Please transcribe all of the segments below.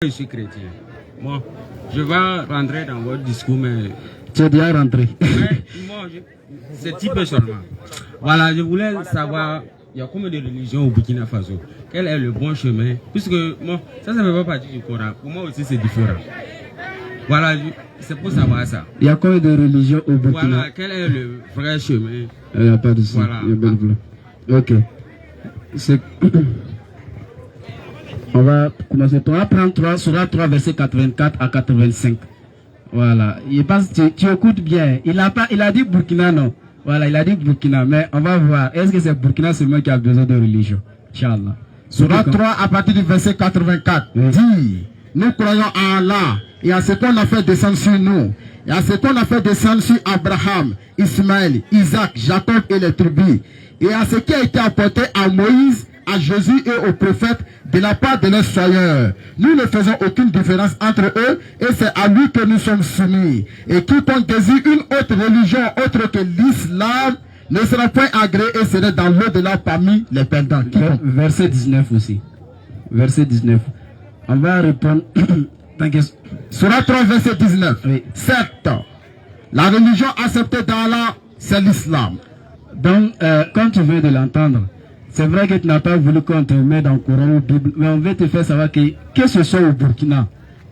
Je suis chrétien. Bon, je vais rentrer dans votre discours, mais... Tu es déjà rentré. C'est petit peu seulement. Voilà, je voulais savoir, il y a combien de religions au Burkina Faso? Quel est le bon chemin? Puisque, bon, ça ne fait pas partie du Coran. Pour moi aussi, c'est différent. Voilà, c'est pour savoir ça. Il y a combien de religions au Burkina? Voilà, quel est le vrai chemin? Il n'y a pas de ça. Voilà. Ok. On va commencer. On va prendre Surah 3, verset 84 à 85. Voilà. Il pense, tu écoutes bien. Il a dit Burkina, non? Voilà, il a dit Burkina. Mais on va voir. Est-ce que c'est Burkina seulement qui a besoin de religion? Inch'Allah. Surah 3 à partir du verset 84 dit: nous croyons en Allah et à ce qu'on a fait descendre sur nous, et à ce qu'on a fait descendre sur Abraham, Ismaël, Isaac, Jacob et les tribus, et à ce qui a été apporté à Moïse, à Jésus et aux prophètes de la part de leurs soyeurs. Nous ne faisons aucune différence entre eux et c'est à lui que nous sommes soumis. Et quiconque désire une autre religion autre que l'islam ne sera point agréé et serait dans l'au-delà parmi les perdants. Verset 19 aussi. Verset 19. On va répondre. Surah 3, verset 19. Oui. Certes, la religion acceptée d'Allah, c'est l'islam. Donc, comme tu viens de l'entendre, c'est vrai que tu n'as pas voulu qu'on te mette dans le Coran ou Bible, mais on veut te faire savoir que ce soit au Burkina,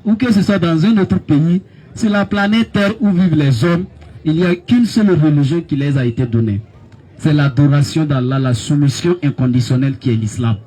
ou que ce soit dans un autre pays, sur la planète Terre où vivent les hommes, il n'y a qu'une seule religion qui les a été donnée. C'est l'adoration d'Allah, la soumission inconditionnelle qui est l'islam.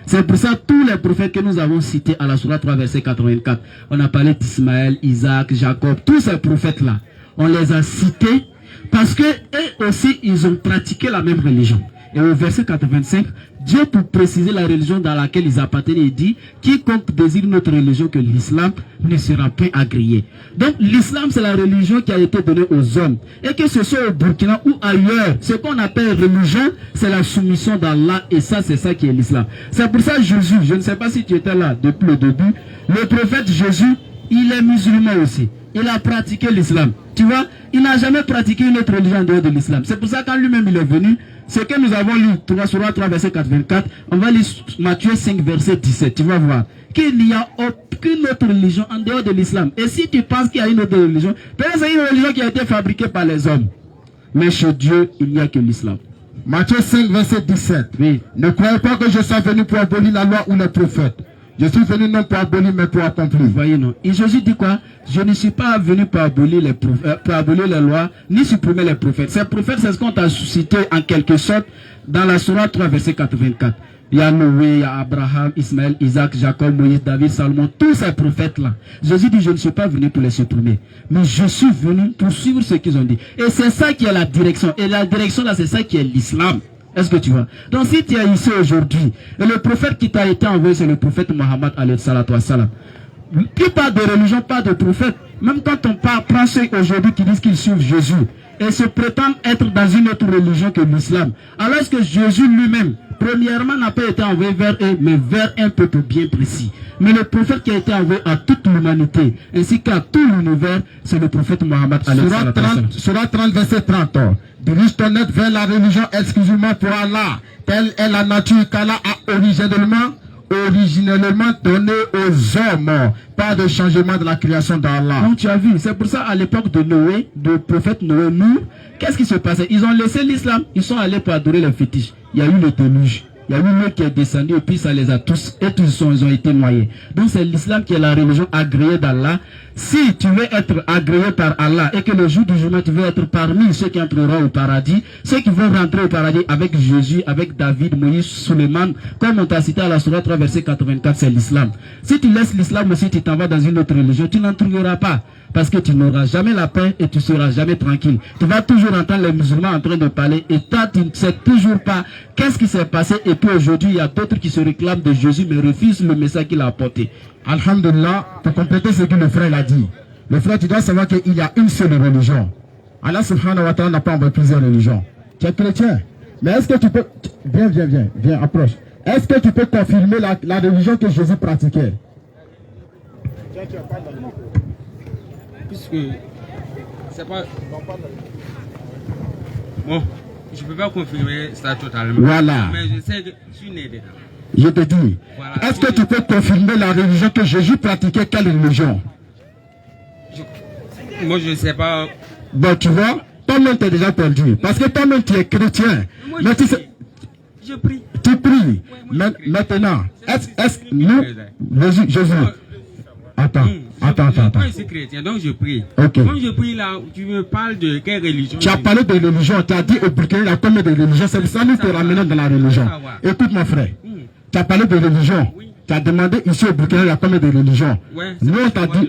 C'est pour ça que tous les prophètes que nous avons cités à la Surah 3, verset 84, on a parlé d'Ismaël, Isaac, Jacob, tous ces prophètes-là, on les a cités parce que eux aussi, ils ont pratiqué la même religion. Et au verset 85, Dieu, pour préciser la religion dans laquelle ils appartiennent, il dit: quiconque désire une autre religion que l'islam ne sera point agréé. Donc l'islam, c'est la religion qui a été donnée aux hommes. Et que ce soit au Burkina ou ailleurs, ce qu'on appelle religion, c'est la soumission d'Allah. Et ça, c'est ça qui est l'islam. C'est pour ça Jésus, je ne sais pas si tu étais là depuis le début, le prophète Jésus, il est musulman aussi. Il a pratiqué l'islam. Tu vois, il n'a jamais pratiqué une autre religion en dehors de l'islam. C'est pour ça que quand lui-même il est venu, ce que nous avons lu, Surah 3, verset 84, on va lire Matthieu 5, verset 17. Tu vas voir qu'il n'y a aucune autre religion en dehors de l'islam. Et si tu penses qu'il y a une autre religion, peut-être c'est une religion qui a été fabriquée par les hommes. Mais chez Dieu, il n'y a que l'islam. Matthieu 5, verset 17. Oui. Ne croyez pas que je sois venu pour abolir la loi ou les prophètes. Je suis venu non pour abolir, mais pour accomplir. Voyez, non. Et Jésus dit quoi? Je ne suis pas venu pour abolir les lois, ni supprimer les prophètes. Ces prophètes, c'est ce qu'on t'a suscité en quelque sorte dans la Surah 3, verset 84. Il y a Noé, il y a Abraham, Ismaël, Isaac, Jacob, Moïse, David, Salomon, tous ces prophètes-là. Jésus dit: je ne suis pas venu pour les supprimer, mais je suis venu pour suivre ce qu'ils ont dit. Et c'est ça qui est la direction. Et la direction là, c'est ça qui est l'islam. Est-ce que tu vois? Donc si tu es ici aujourd'hui, et le prophète qui t'a été envoyé, c'est le prophète Mohammed alayhi salatu wassalam. Qui parle de religion, pas de prophète. Même quand on prend ceux aujourd'hui qui disent qu'ils suivent Jésus, et se prétendent être dans une autre religion que l'islam, alors que Jésus lui-même, premièrement, n'a pas été envoyé vers eux, mais vers un peuple bien précis. Mais le prophète qui a été envoyé à toute l'humanité, ainsi qu'à tout l'univers, c'est le prophète Mohammed alayhi salatu wassalam. Surah 30, verset 30. Dirige ton être vers la religion exclusivement pour Allah. Telle est la nature qu'Allah a originellement donnée aux hommes. Pas de changement de la création d'Allah. Donc tu as vu, c'est pour ça à l'époque de Noé, du prophète Noé, nous, qu'est-ce qui se passait? Ils ont laissé l'islam, ils sont allés pour adorer les fétiches. Il y a eu le déluge. Il y a eu l'eau qui est descendue et puis ça les a tous, et tous ils ont été noyés. Donc c'est l'islam qui est la religion agréée d'Allah. Si tu veux être agréé par Allah et que le jour du jugement tu veux être parmi ceux qui entreront au paradis, ceux qui vont rentrer au paradis avec Jésus, avec David, Moïse, Suleiman, comme on t'a cité à la Surah 3, verset 84, c'est l'islam. Si tu laisses l'islam aussi, tu t'en vas dans une autre religion, tu n'en trouveras pas. Parce que tu n'auras jamais la paix et tu ne seras jamais tranquille. Tu vas toujours entendre les musulmans en train de parler et toi tu ne sais toujours pas qu'est-ce qui s'est passé. Et puis aujourd'hui il y a d'autres qui se réclament de Jésus mais refusent le message qu'il a apporté. Alhamdulillah, pour compléter ce que le frère a dit. Le frère, tu dois savoir qu'il y a une seule religion. Allah subhanahu wa ta'ala n'a pas envoyé plusieurs religions. Tu es chrétien. Mais est-ce que tu peux... Viens, approche. Est-ce que tu peux confirmer la religion que Jésus pratiquait? Puisque c'est pas... Bon, je ne peux pas confirmer ça totalement. Voilà. Mais je sais que je suis né dedans. Je te dis, Voilà. est-ce que tu peux confirmer la religion que Jésus pratiquait? Quelle religion? Moi, je ne sais pas. Bon, tu vois, toi-même t'es déjà perdu. Parce que toi-même tu es chrétien. Moi, Mais tu sais, je prie. tu pries. moi, je prie. Maintenant, est-ce que nous, Jésus, attends. Moi, je suis chrétien, donc je prie. Ok. Quand je prie là, tu me parles de quelle religion? Tu as parlé de religion, tu as dit au Burkina, il y a combien de religions? C'est ça nous te ramenons dans la religion. Écoute mon frère, tu as parlé de religion. Oui. Tu as demandé ici au Burkina, il y a combien de religions? Ouais, Nous, on t'a dit,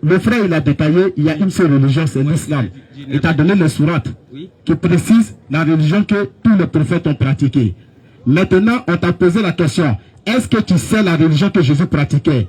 le frère, il a détaillé, il y a une seule religion, c'est l'islam. Il t'a donné le surat Oui. qui précise la religion que tous les prophètes ont pratiquée. Maintenant, on t'a posé la question, est-ce que tu sais la religion que Jésus pratiquait?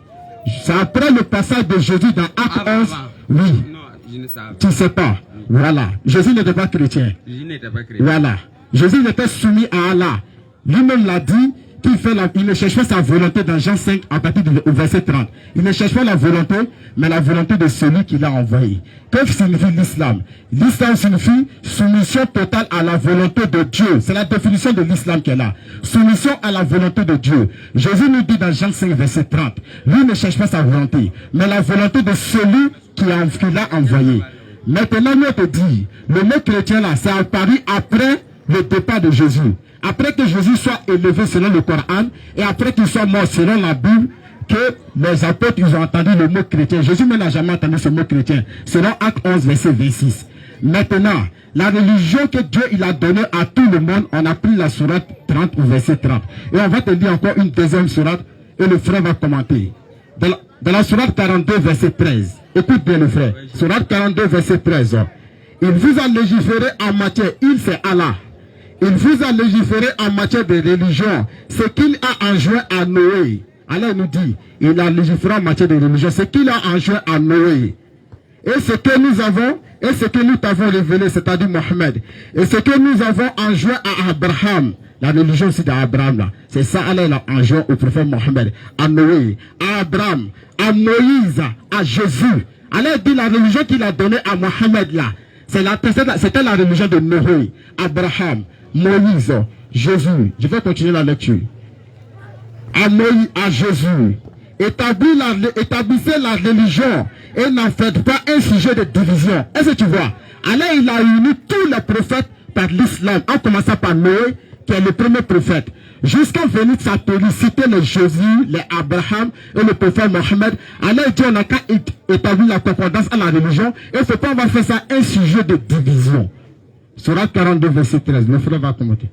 C'est après le passage de Jésus dans Acte 11. Oui. Non, je ne savais pas. Tu ne sais pas. Voilà. Jésus n'était pas chrétien. Je n'étais pas chrétien. Voilà. Jésus était soumis à Allah. Lui-même l'a dit qu'il ne cherche pas sa volonté dans Jean 5 à partir du verset 30. Il ne cherche pas la volonté, mais la volonté de celui qui l'a envoyé. Que signifie l'islam? L'islam signifie soumission totale à la volonté de Dieu. C'est la définition de l'islam qu'elle a. Soumission à la volonté de Dieu. Jésus nous dit dans Jean 5 verset 30, lui ne cherche pas sa volonté, mais la volonté de celui qui l'a envoyé. Maintenant, nous te dit, le mot chrétien là, c'est apparu après le départ de Jésus. Après que Jésus soit élevé selon le Coran, et après qu'il soit mort selon la Bible, que les apôtres ils ont entendu le mot chrétien. Jésus même n'a jamais entendu ce mot chrétien. Selon Acte 11, verset 26. Maintenant, la religion que Dieu il a donnée à tout le monde, on a pris la sourate 30 au verset 30. Et on va te dire encore une deuxième sourate, et le frère va commenter. Dans la sourate 42, verset 13. Écoute bien le frère. Sourate 42, verset 13. Il vous a légiféré en matière, il c'est Allah. Il vous a légiféré en matière de religion, ce qu'il a enjoint à Noé. Allah nous dit, il a légiféré en matière de religion, ce qu'il a enjoint à Noé. Et ce que nous avons, et ce que nous t'avons révélé, c'est-à-dire Mohammed, et ce que nous avons enjoint à Abraham, la religion aussi d'Abraham là, c'est ça Allah l'a enjoint au prophète Mohammed, à Noé, à Abraham, à Moïse, à Jésus. Allah dit la religion qu'il a donnée à Mohammed là, c'était la religion de Noé, Abraham, Moïse, Jésus. Je vais continuer la lecture. À Moïse, à Jésus. Établissez la religion et n'en faites pas un sujet de division. Est-ce que tu vois? Allah, il a uni tous les prophètes par l'islam, en commençant par Noé, qui est le premier prophète, jusqu'à venir citer les Jésus, les Abraham et le prophète Mohammed. Allah dit on n'a qu'à établir la concordance à la religion et c'est pas on va faire ça un sujet de division. Sourate 42 verset 13, le frère va commenter.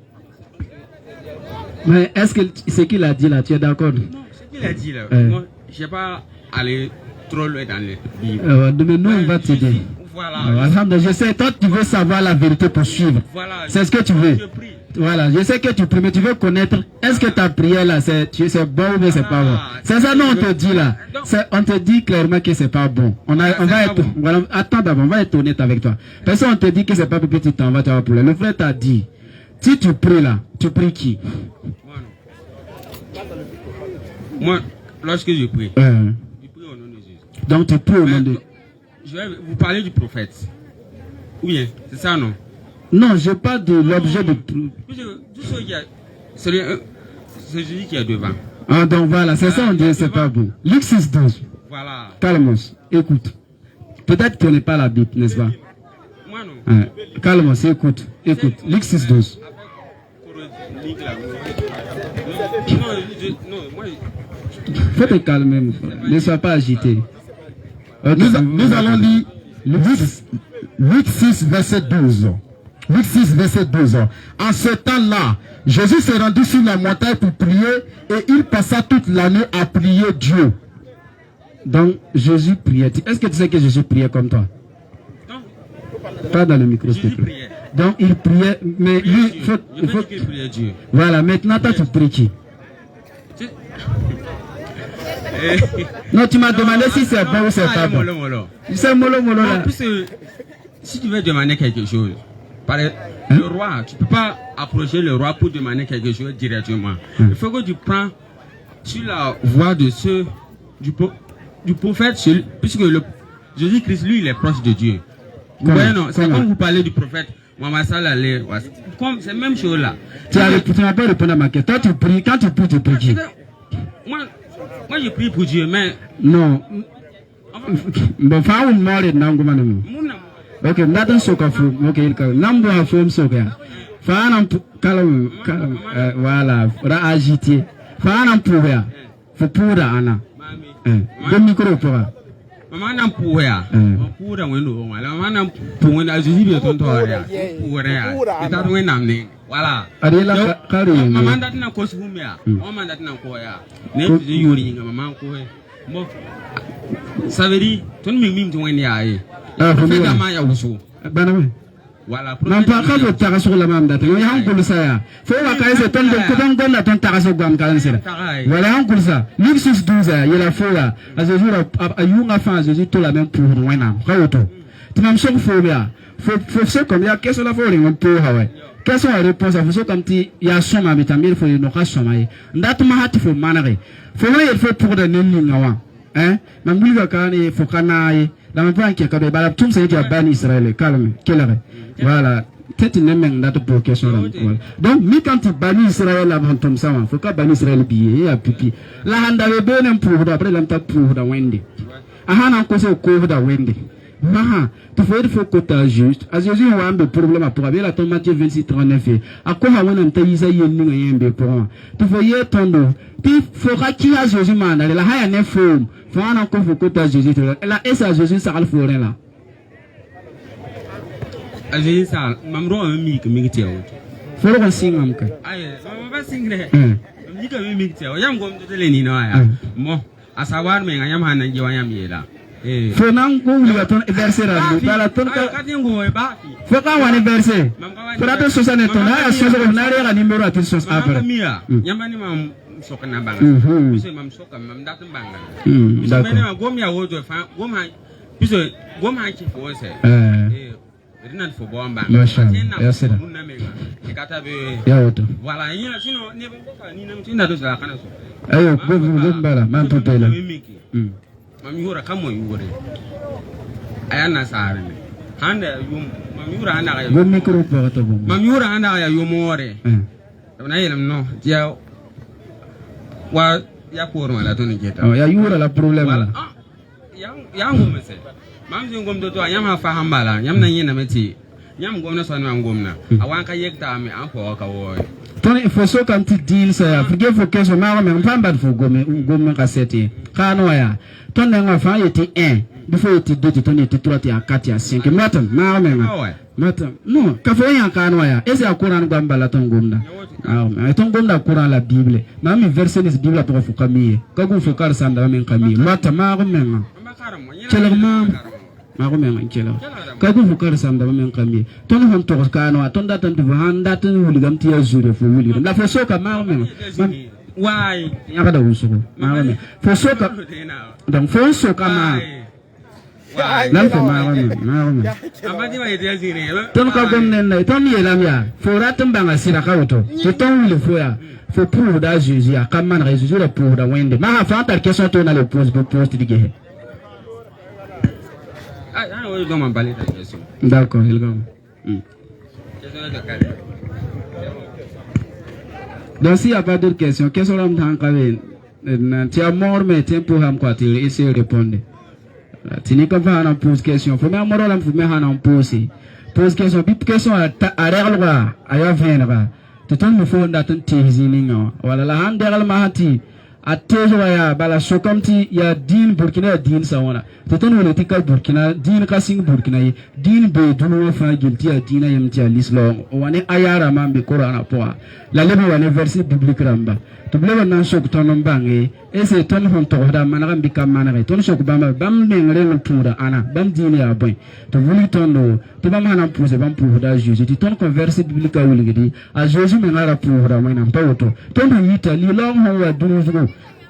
Mais est-ce que ce qu'il a dit là, tu es d'accord? Non, ce qu'il a dit là, moi, je ne sais pas aller trop loin dans les Bibles. Mais nous, on va t'aider. Voilà. Je sais, toi, tu veux savoir la vérité pour suivre. Voilà. C'est ce que tu veux. Je prie. Voilà, je sais que tu pries, mais tu veux connaître, est-ce que ta prière là, c'est bon ou bien c'est pas bon? C'est ça, non, on te dit là. On te dit clairement que c'est pas bon. On va être, voilà, attends d'abord, on va être honnête avec toi. Parce qu'on te dit que c'est pas pour que tu t'en vas, tu vas pour le frère t'a dit, si tu pries là, tu pries qui? Moi, lorsque je prie, je prie au nom de Jésus. Donc tu pries au nom de... Je vais vous parler du prophète. Ou bien, c'est ça non? Non, je parle de l'objet de... C'est Jésus qui est devant. Ah, donc voilà, c'est ça on dit, c'est pas bon. Luc 6, 12. Voilà. Calmos, écoute. Peut-être que tu n'es pas la Bible, n'est-ce pas? Moi non. Calmos, écoute. Luc 6, 12. Non, moi... Faut te calmer, mon frère. Ne sois pas agité. Nous allons lire Luc 6, verset 12. Luc 6, verset 12. En ce temps-là, Jésus s'est rendu sur la montagne pour prier et il passa toute l'année à prier Dieu. Donc, Jésus priait. Est-ce que tu sais que Jésus priait comme toi? Non. Pas dans le micro, s'il te plaît. Donc, il priait, mais lui, il faut... Dieu. Voilà, maintenant, toi, tu pries qui? Non, tu m'as demandé si c'est bon ou c'est pas bon. C'est mollo là. En plus, si tu veux demander quelque chose, le roi, tu ne peux pas approcher le roi pour demander quelque chose directement. Il faut que tu prends sur la voie de du prophète, puisque Jésus-Christ, lui, il est proche de Dieu. Vous voyez, non? C'est comme vous parlez du prophète. Maman Salah, comme c'est même chose là. Tu n'as pas répondu à ma question. Toi, tu pries. Quand tu pries, tu pries qui? Moi, je prie pour Dieu, mais. Non. Bon, enfin, on m'a dit non, comment. Ok, n'attends pas fou. Ok, n'ambo a fou, m'soka. Enfin, calme, voilà, agité. Enfin, pour ya. Faut pour Anna. Deux micros pour ya. Maman n'a pour ya. Pour ya, maman n'a pour ya. Je dis bien ton toit ya. Pour ya. Et t'as trouvé n'amener. Voilà. Maman n'a pas cause pour ya. Maman n'a pas quoi ya. Ne tu dis yuri maman quoi. Bon. Ça veut dire, ton mimi tu vois ya. Fais la main ya uso. Voilà. Non pas quand tu t'as sur la main date. Il y a un coup de ça. Faut la caisse ton de ton la ton taraso gam cancer. Voilà un coup de ça. Luxus 12 il y a la fola. À ce jour à yunga fan je dis tout la même pour wena. Raoto. Tu m'as choqué phobia. Faut ce comme il y a qu'est-ce la folie on peut hawa. Qu'est-ce la réponse à faut comme tu il y a soma vitamine faut no ka soma. Ndatu ma hati faut manare. Faut il faut pour de ningawa. Hein? Mambuliga kani faut kanaye. La même fois qu'il y a des balades, tout ça qui a banni Israël, calme, quelle heure? Voilà, peut-être une même date pour question. Donc, mais quand tu bannis Israël avant ton sang, faut pas bannir Israël billet, à pipi. La handa est bonne pour après l'anta pour la Wendy. Ahana en cause au couvre de Wendy. Maha, tu faut que tu ajustes. À Jésus, on a un problème pour avoir la tomate 26-39. À quoi on a un taïsa yéni pour moi. Tu faut y attendre. Puis, faudra qu'il y a Jésus, man, la haine est faux. Faut encore faut que Jésus. Là, et ça, Jésus, ça va le faire là. Jésus, ça, maman, un mic, mic, faut qu'on signe un peu. Aïe, on va signer. Mic, mic, yam comme tout les nina. Bon, à savoir, mais yam hanan, yam yela. Faut n'en pas ton verset là. Dans la tonne. Faut pas avoir un verset. Faut la tonne 60 et ton là, sur le narrateur à numéro à tout ça après. Yamani mam sokana banga. Monsieur mam soka mam datum banga. D'accord. Mais gom ya wodo fa gom ha. Puisque gom ha qui faut c'est. Rina faut bon banga. Machallah. Merci. Voilà, sinon ne pas ni nam tinda do ça kana so. Ayo, gom bala, man to pela. Mam yura kamo yure. Ayana sare. Handa yum mam yura handa ya. Gom micro pour to bon. Mam yura handa ya yumore. Na yelam no dia wa ya ko la to ni keta. Ya yura la problème la. Ya ngom se. Mam si ngom to yam fa hambala, yam na yena meti. Yam ngom na so na ngom na. Awan ka yekta me an ko ka wo. Ton il faut so quand tu dis ça, faut faut que so ma même pas bad faut gom ka seti. Kano ya. Ton nga fa yeti 1. Before yeti 2 ton yeti 3 ti 4 ti 5. Matam ma même. Matam. Non, ka fo yan kano ya. Ese akuran gamba la ton gomda. Ah, ton gomda kuran la Bible. Ma mi verset ni Bible pour fo kamiye. Ka go fo kar sanda men kamiye. Matam ma même. Kelema. Ma ko men kela. Ka go fo kar sanda men kamiye. Ton hon to kano ton datan tu handa tan wuli gam ti azure fo wuli. La fo so ka ma même. Why? Ya kada usuko. Ma même. Fo so ka. Donc fo so ka ma. Nan fo ma même. Amadi wa yete azire. Ton ka gom nen ton yelam ya. Fo ratum banga sira ka auto. Ton wuli fo ya. Fo pour da Jésus ya. Comme man Jésus le pour da wende. Ma fa ta question to na le pose dige. Ah, on va m'en parler de question. D'accord, il gagne. Donc s'il n'y a pas d'autres questions, qu'est-ce qu'on a tu as mort, mais tu pour quoi tu essayer de répondre. Tu n'es pas en pose question. Faut même mort, faut même en poser. Pose question, puis question à derrière à y venir. Tu t'en me faut d'attendre tes zénings. Voilà la hand derrière ma hati. A toujours ya bala so comme ti ya din Burkina din sawana to ton wala tikal Burkina din ka sing Burkina yi din be dunu fa gilti ya dina yam ti l'islam wane ayara mambe Qur'an po la lebe wane verset biblique ramba to bleba nan so ton mbange e se ton hon to da manara bi kam manara ton so ko bamba bam ne ngre tuda ana bam din ya boy to vuli ton no to bam hanan pose bam pour da Jésus ti ton ko verset biblique wuli gidi a Jésus me ngara pour da mai nan pawoto ton do yita li long ho wa dunu zugo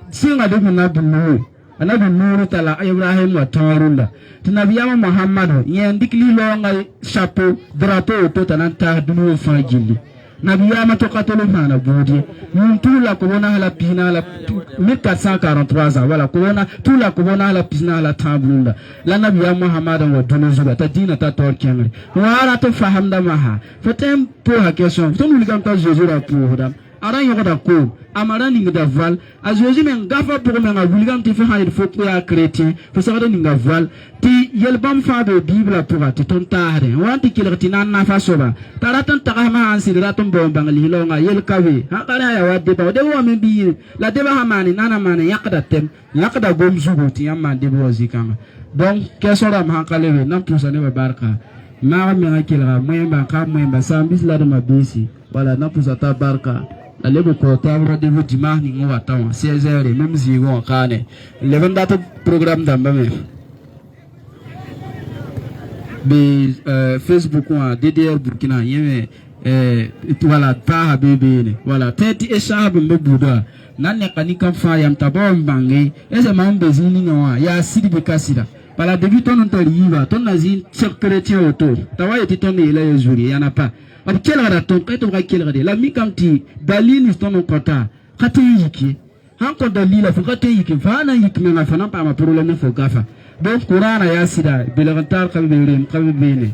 singa de nabi nuhu anabi nuhu tala Ibrahim wa tarunda tunabiyama Muhammadu yen dikli lo nga chapeau drapeau to tananta dunu fa gilli nabiya ma to katolo mana bodi mun tula ko bona la pina la 1443 ans voilà ko bona tula ko bona la pina la tabunda la nabiya muhammadan wa dono zuga ta dina ta tor kengre wara to fahamda maha fotem pour la question to nous ligam ta jésus ra pour dam ara yogo da ko amara ninga da val a jésus men gafa pour men a ligam te fa il faut que ya chrétien faut savoir ninga val ti yelbam fa de bible pour ti ton tare wanti kilati nan na fa soba taratan tagama an siratum bomba ngali longa yel kawe ha kala ya wadde ba de wo men bi la de ba hamani nana mane yakda tem yakda gom zugo ti yamma de bo zikanga donc kesora ma kalewe nan pour ça ne barka ma me akila moyemba ka moyemba sambis la de mabisi wala nan pour ça ta barka la lebo ko ta rendez-vous dimanche ni ngwa taw 16h même si on kane le vendato programme d'ambame be Facebook wa DDR Burkina yeme voilà pa habebe voilà tete eshab mbebuda nanne kanika fa yam tabom bangi ese mambe zini ngwa ya sidi bekasida pala début ton ontoriva ton nazin chrétien auto tawaye ti ton ile yezuri yana pa ab kelra ton kaito ka kelra de la mi kamti dalil ton kota kate yiki han ko dalila fu kate yiki fana yiki me ngafana pa ma problème fo gafa donc Qur'ana ya sida bilagantar kabirem kabibene